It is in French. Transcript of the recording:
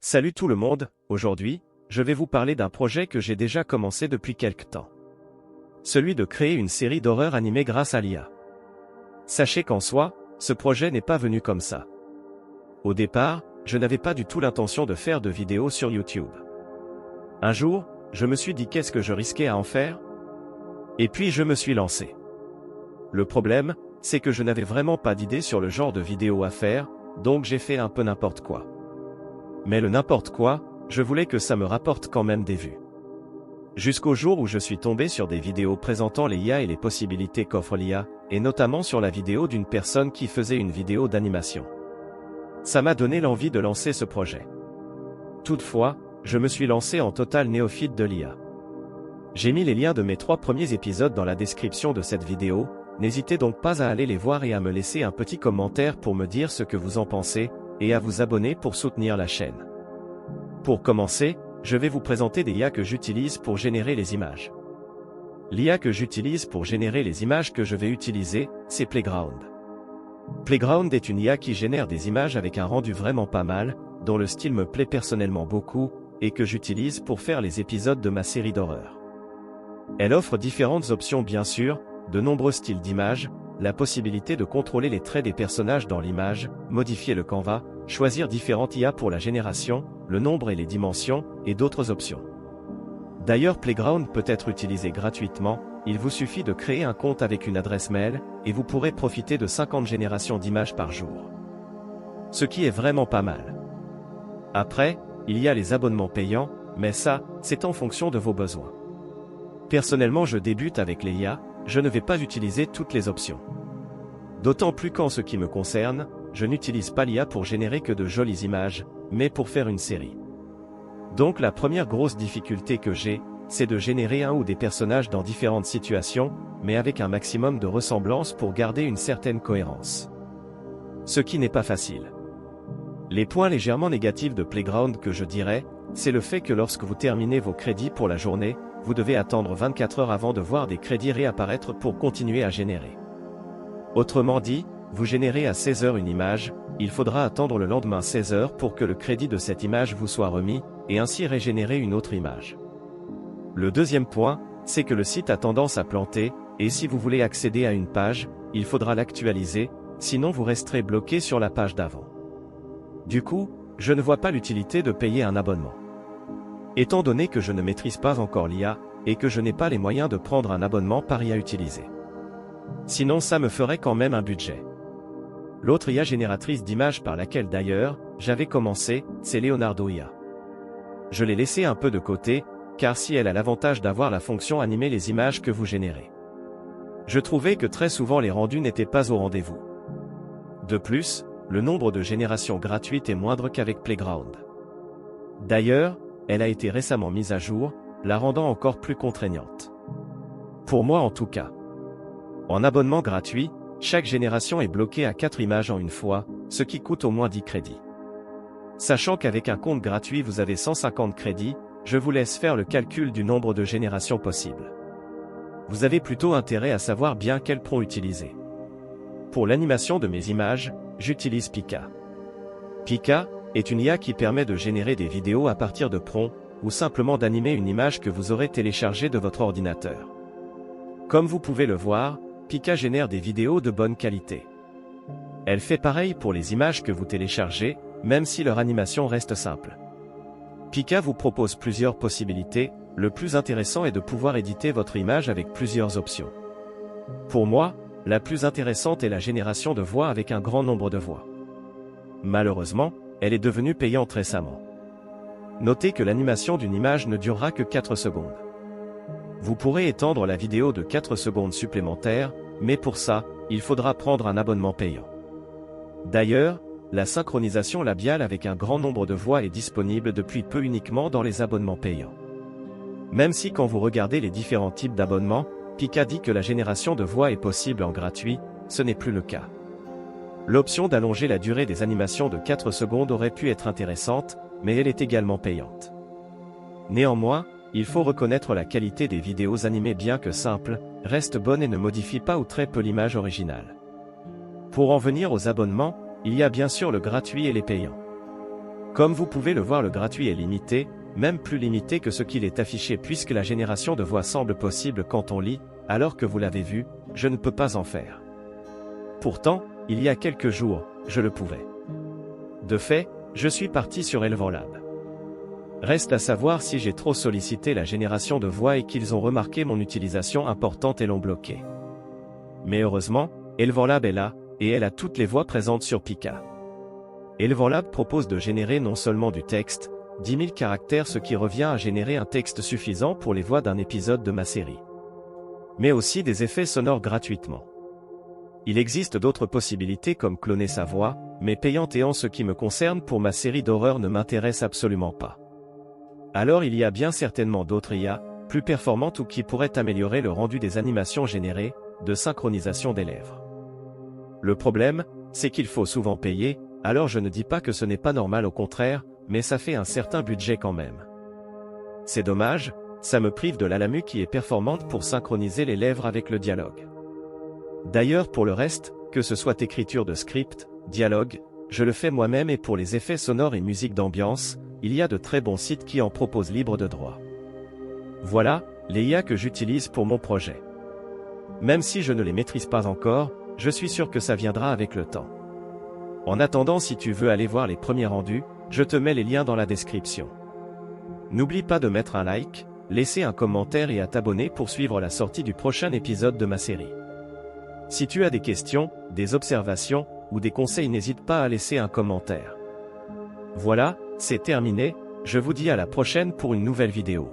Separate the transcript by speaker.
Speaker 1: Salut tout le monde, aujourd'hui, je vais vous parler d'un projet que j'ai déjà commencé depuis quelque temps. Celui de créer une série d'horreur animée grâce à l'IA. Sachez qu'en soi, ce projet n'est pas venu comme ça. Au départ, je n'avais pas du tout l'intention de faire de vidéos sur YouTube. Un jour, je me suis dit qu'est-ce que je risquais à en faire? Et puis je me suis lancé. Le problème, c'est que je n'avais vraiment pas d'idée sur le genre de vidéo à faire, donc j'ai fait un peu n'importe quoi. Mais le n'importe quoi, je voulais que ça me rapporte quand même des vues. Jusqu'au jour où je suis tombé sur des vidéos présentant les IA et les possibilités qu'offre l'IA, et notamment sur la vidéo d'une personne qui faisait une vidéo d'animation. Ça m'a donné l'envie de lancer ce projet. Toutefois, je me suis lancé en total néophyte de l'IA. J'ai mis les liens de mes 3 premiers épisodes dans la description de cette vidéo, n'hésitez donc pas à aller les voir et à me laisser un petit commentaire pour me dire ce que vous en pensez, et à vous abonner pour soutenir la chaîne. Pour commencer, je vais vous présenter des IA que j'utilise pour générer les images. L'IA que j'utilise pour générer les images que je vais utiliser, c'est Playground. Playground est une IA qui génère des images avec un rendu vraiment pas mal, dont le style me plaît personnellement beaucoup, et que j'utilise pour faire les épisodes de ma série d'horreur. Elle offre différentes options bien sûr, de nombreux styles d'images, la possibilité de contrôler les traits des personnages dans l'image, modifier le canvas, choisir différentes IA pour la génération, le nombre et les dimensions, et d'autres options. D'ailleurs Playground peut être utilisé gratuitement, il vous suffit de créer un compte avec une adresse mail, et vous pourrez profiter de 50 générations d'images par jour. Ce qui est vraiment pas mal. Après, il y a les abonnements payants, mais ça, c'est en fonction de vos besoins. Personnellement je débute avec les IA, je ne vais pas utiliser toutes les options. D'autant plus qu'en ce qui me concerne, je n'utilise pas l'IA pour générer que de jolies images, mais pour faire une série. Donc la première grosse difficulté que j'ai, c'est de générer un ou des personnages dans différentes situations, mais avec un maximum de ressemblance pour garder une certaine cohérence. Ce qui n'est pas facile. Les points légèrement négatifs de Playground que je dirais, c'est le fait que lorsque vous terminez vos crédits pour la journée, vous devez attendre 24 heures avant de voir des crédits réapparaître pour continuer à générer. Autrement dit, vous générez à 16 heures une image, il faudra attendre le lendemain 16 heures pour que le crédit de cette image vous soit remis, et ainsi régénérer une autre image. Le deuxième point, c'est que le site a tendance à planter, et si vous voulez accéder à une page, il faudra l'actualiser, sinon vous resterez bloqué sur la page d'avant. Du coup, je ne vois pas l'utilité de payer un abonnement. Étant donné que je ne maîtrise pas encore l'IA, et que je n'ai pas les moyens de prendre un abonnement par IA utilisé. Sinon ça me ferait quand même un budget. L'autre IA génératrice d'images par laquelle d'ailleurs, j'avais commencé, c'est Leonardo IA. Je l'ai laissé un peu de côté, car si elle a l'avantage d'avoir la fonction animer les images que vous générez. Je trouvais que très souvent les rendus n'étaient pas au rendez-vous. De plus, le nombre de générations gratuites est moindre qu'avec Playground. D'ailleurs, elle a été récemment mise à jour, la rendant encore plus contraignante. Pour moi en tout cas. En abonnement gratuit, chaque génération est bloquée à 4 images en une fois, ce qui coûte au moins 10 crédits. Sachant qu'avec un compte gratuit vous avez 150 crédits, je vous laisse faire le calcul du nombre de générations possibles. Vous avez plutôt intérêt à savoir bien quel prompt utiliser. Pour l'animation de mes images, j'utilise Pika. Pika est une IA qui permet de générer des vidéos à partir de prompts, ou simplement d'animer une image que vous aurez téléchargée de votre ordinateur. Comme vous pouvez le voir, Pika génère des vidéos de bonne qualité. Elle fait pareil pour les images que vous téléchargez, même si leur animation reste simple. Pika vous propose plusieurs possibilités, le plus intéressant est de pouvoir éditer votre image avec plusieurs options. Pour moi, la plus intéressante est la génération de voix avec un grand nombre de voix. Malheureusement, elle est devenue payante récemment. Notez que l'animation d'une image ne durera que 4 secondes. Vous pourrez étendre la vidéo de 4 secondes supplémentaires, mais pour ça, il faudra prendre un abonnement payant. D'ailleurs, la synchronisation labiale avec un grand nombre de voix est disponible depuis peu uniquement dans les abonnements payants. Même si quand vous regardez les différents types d'abonnements, Pika dit que la génération de voix est possible en gratuit, ce n'est plus le cas. L'option d'allonger la durée des animations de 4 secondes aurait pu être intéressante, mais elle est également payante. Néanmoins, il faut reconnaître la qualité des vidéos animées bien que simples, reste bonne et ne modifie pas ou très peu l'image originale. Pour en venir aux abonnements, il y a bien sûr le gratuit et les payants. Comme vous pouvez le voir, le gratuit est limité, même plus limité que ce qu'il est affiché, puisque la génération de voix semble possible quand on lit, alors que vous l'avez vu, je ne peux pas en faire. Pourtant, il y a quelques jours, je le pouvais. De fait, je suis parti sur Elevonlab. Reste à savoir si j'ai trop sollicité la génération de voix et qu'ils ont remarqué mon utilisation importante et l'ont bloqué. Mais heureusement, Elevonlab est là, et elle a toutes les voix présentes sur Pika. Elevonlab propose de générer non seulement du texte, 10 000 caractères, ce qui revient à générer un texte suffisant pour les voix d'un épisode de ma série, mais aussi des effets sonores gratuitement. Il existe d'autres possibilités comme cloner sa voix, mais payantes, et en ce qui me concerne pour ma série d'horreur ne m'intéresse absolument pas. Alors il y a bien certainement d'autres IA, plus performantes ou qui pourraient améliorer le rendu des animations générées, de synchronisation des lèvres. Le problème, c'est qu'il faut souvent payer, alors je ne dis pas que ce n'est pas normal, au contraire, mais ça fait un certain budget quand même. C'est dommage, ça me prive de la Lamu qui est performante pour synchroniser les lèvres avec le dialogue. D'ailleurs pour le reste, que ce soit écriture de script, dialogue, je le fais moi-même, et pour les effets sonores et musique d'ambiance, il y a de très bons sites qui en proposent libre de droit. Voilà, les IA que j'utilise pour mon projet. Même si je ne les maîtrise pas encore, je suis sûr que ça viendra avec le temps. En attendant, si tu veux aller voir les premiers rendus, je te mets les liens dans la description. N'oublie pas de mettre un like, laisser un commentaire et à t'abonner pour suivre la sortie du prochain épisode de ma série. Si tu as des questions, des observations, ou des conseils, n'hésite pas à laisser un commentaire. Voilà, c'est terminé, je vous dis à la prochaine pour une nouvelle vidéo.